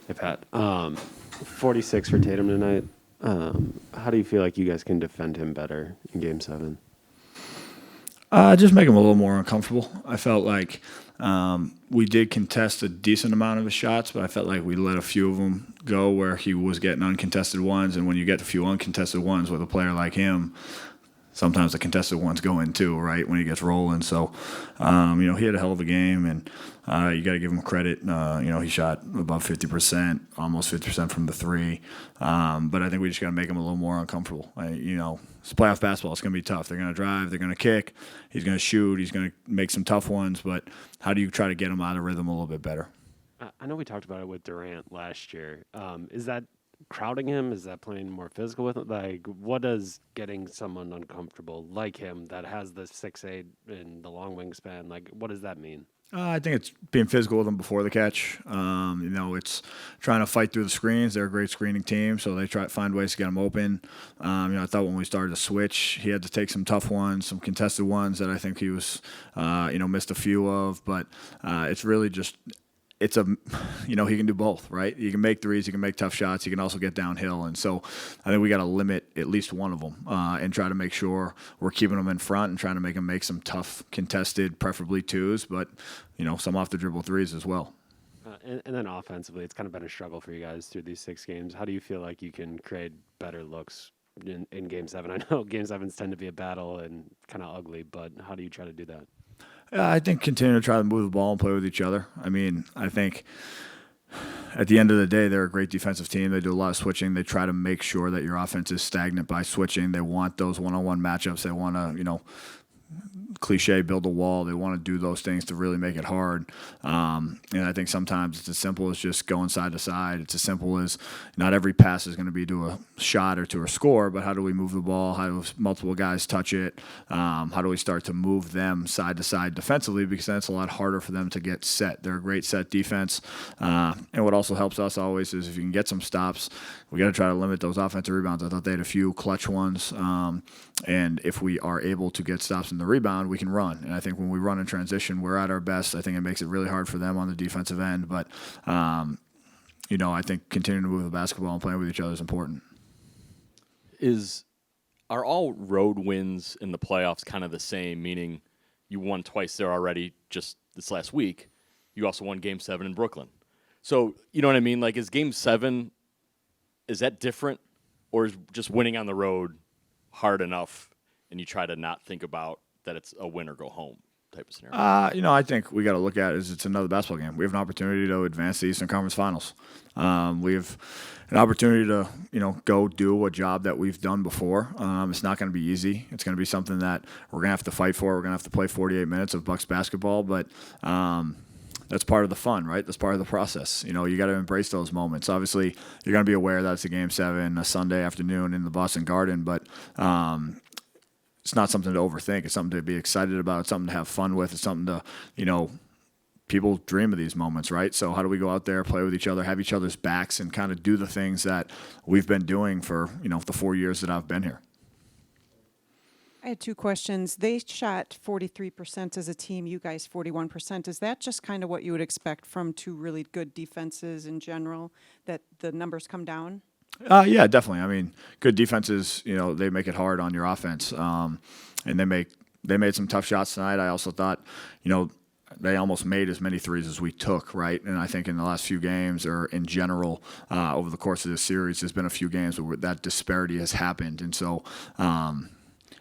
Hey, Pat. 46 for Tatum tonight. How do you feel like you guys can defend him better in Game 7? Just make him a little more uncomfortable. I felt like we did contest a decent amount of his shots, but I felt like we let a few of them go where he was getting uncontested ones. And when you get a few uncontested ones with a player like him, sometimes the contested ones go in too, right, when he gets rolling. So, he had a hell of a game, and you got to give him credit. He shot above 50%, almost 50% from the three. But I think we just got to make him a little more uncomfortable. It's playoff basketball. It's going to be tough. They're going to drive. They're going to kick. He's going to shoot. He's going to make some tough ones. But how do you try to get him out of rhythm a little bit better? I know we talked about it with Durant last year. Is that crowding him? Is that playing more physical with him? Like, what does getting someone uncomfortable like him that has the 6'8" and the long wingspan, like, what does that mean? I think it's being physical with them before the catch. It's trying to fight through the screens. They're a great screening team, so they try to find ways to get them open. I thought when we started to switch, he had to take some tough ones, some contested ones that I think he was, missed a few of. But it's really just he can do both, right? He can make threes, he can make tough shots, he can also get downhill. And so I think we got to limit at least one of them and try to make sure we're keeping them in front and trying to make them make some tough contested, preferably twos, but, some off the dribble threes as well. And then offensively, it's kind of been a struggle for you guys through these 6 games. How do you feel like you can create better looks in Game 7? I know Game 7s tend to be a battle and kind of ugly, but how do you try to do that? I think continue to try to move the ball and play with each other. I think at the end of the day, they're a great defensive team. They do a lot of switching. They try to make sure that your offense is stagnant by switching. They want those one-on-one matchups. They want to, cliche, build a wall. They want to do those things to really make it hard. And I think sometimes it's as simple as just going side to side. It's as simple as not every pass is going to be to a shot or to a score, but how do we move the ball? How do multiple guys touch it? How do we start to move them side to side defensively? Because then it's a lot harder for them to get set. They're a great set defense. And what also helps us always is if you can get some stops, we got to try to limit those offensive rebounds. I thought they had a few clutch ones. And if we are able to get stops in the rebound, we can run. And I think when we run in transition, we're at our best. I think it makes it really hard for them on the defensive end. But, I think continuing to move the basketball and playing with each other is important. Are all road wins in the playoffs kind of the same, meaning you won twice there already just this last week? You also won Game 7 in Brooklyn. So, you know what I mean? Like, is Game 7, is that different? Or is just winning on the road hard enough and you try to not think about that it's a win or go home type of scenario? I think we got to look at it as it's another basketball game. We have an opportunity to advance the Eastern Conference Finals. We have an opportunity to, go do a job that we've done before. It's not going to be easy. It's going to be something that we're going to have to fight for. We're going to have to play 48 minutes of Bucks basketball, but that's part of the fun, right? That's part of the process. You got to embrace those moments. Obviously, you're going to be aware that it's a Game 7, a Sunday afternoon in the Boston Garden, but it's not something to overthink. It's something to be excited about. It's something to have fun with. It's something to, people dream of these moments, right? So how do we go out there, play with each other, have each other's backs, and kind of do the things that we've been doing for, the 4 years that I've been here? I had two questions. They shot 43% as a team, you guys 41%. Is that just kind of what you would expect from two really good defenses in general, that the numbers come down? Yeah, definitely. Good defenses, they make it hard on your offense. And they made some tough shots tonight. I also thought, they almost made as many threes as we took, right? And I think in the last few games, or in general, over the course of this series, there's been a few games where that disparity has happened. And so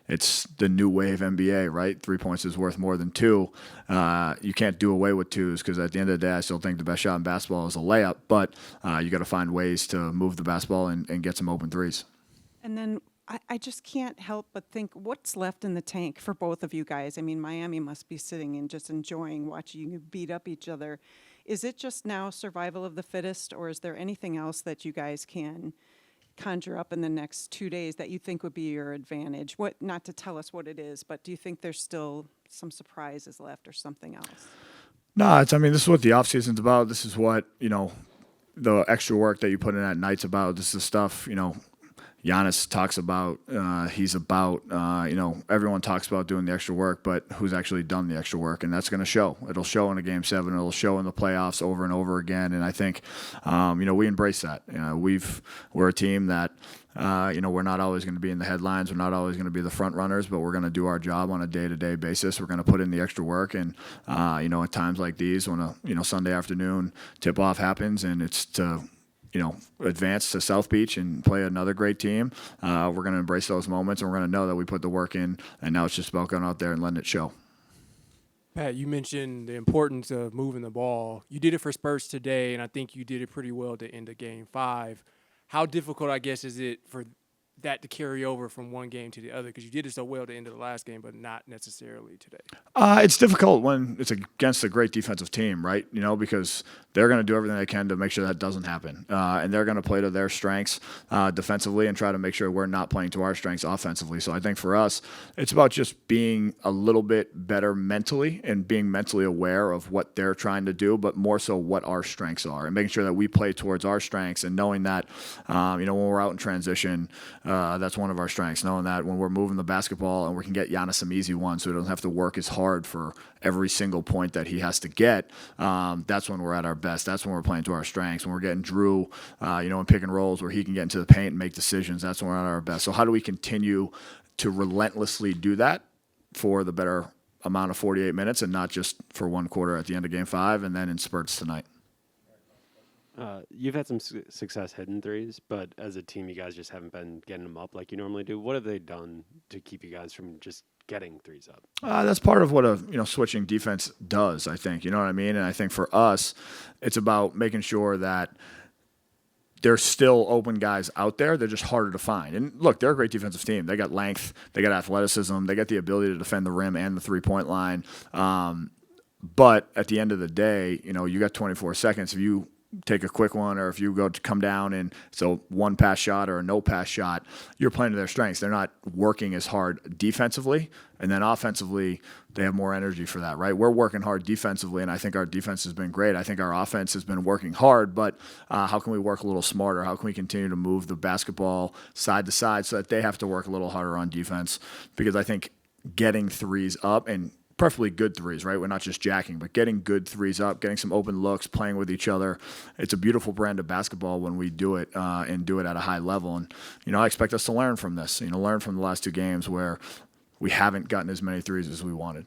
it's the new wave NBA, right? 3 points is worth more than two. You can't do away with twos because at the end of the day, I still think the best shot in basketball is a layup. But you got to find ways to move the basketball and get some open threes. And then I just can't help but think, what's left in the tank for both of you guys? Miami must be sitting and just enjoying watching you beat up each other. Is it just now survival of the fittest, or is there anything else that you guys can conjure up in the next 2 days that you think would be your advantage? What, not to tell us what it is, but do you think there's still some surprises left or something else? No, this is what the offseason's about. This is what, the extra work that you put in at night's about. This is the stuff, Giannis talks about, everyone talks about doing the extra work, but who's actually done the extra work? And that's going to show. It'll show in a Game 7. It'll show in the playoffs over and over again. And I think, we embrace that. We're a team that, we're not always going to be in the headlines. We're not always going to be the front runners, but we're going to do our job on a day-to-day basis. We're going to put in the extra work. And, at times like these, when a Sunday afternoon tip-off happens and it's to advance to South Beach and play another great team, we're going to embrace those moments, and we're going to know that we put the work in, and now it's just about going out there and letting it show. Pat, you mentioned the importance of moving the ball. You did it for Spurs today, and I think you did it pretty well to end of Game 5. How difficult, I guess, is it for that to carry over from one game to the other? Because you did it so well to end of the last game, but not necessarily today. It's difficult when it's against a great defensive team, right? Because they're going to do everything they can to make sure that doesn't happen. And they're going to play to their strengths defensively and try to make sure we're not playing to our strengths offensively. So I think for us, it's about just being a little bit better mentally and being mentally aware of what they're trying to do, but more so what our strengths are, and making sure that we play towards our strengths, and knowing that, when we're out in transition, that's one of our strengths, knowing that when we're moving the basketball and we can get Giannis some easy ones so he doesn't have to work as hard for every single point that he has to get, that's when we're at our best. That's when we're playing to our strengths. When we're getting Drew, in pick and rolls where he can get into the paint and make decisions, that's when we're at our best. So how do we continue to relentlessly do that for the better amount of 48 minutes and not just for one quarter at the end of Game 5 and then in spurts tonight? You've had some success hitting threes, but as a team, you guys just haven't been getting them up like you normally do. What have they done to keep you guys from just getting threes up? That's part of what a switching defense does, I think. You know what I mean? And I think for us, it's about making sure that there's still open guys out there. They're just harder to find. And look, they're a great defensive team. They got length, they got athleticism, they got the ability to defend the rim and the three-point line. But at the end of the day, you got 24 seconds. If you take a quick one, or if you go to come down and so one pass shot or a no pass shot, you're playing to their strengths. They're not working as hard defensively, and then offensively they have more energy for that, right? We're working hard defensively, and I think our defense has been great. I think our offense has been working hard, but how can we work a little smarter? How can we continue to move the basketball side to side so that they have to work a little harder on defense? Because I think getting threes up, and preferably good threes, right? We're not just jacking, but getting good threes up, getting some open looks, playing with each other. It's a beautiful brand of basketball when we do it and do it at a high level. And, I expect us to learn from this, learn from the last two games where we haven't gotten as many threes as we wanted.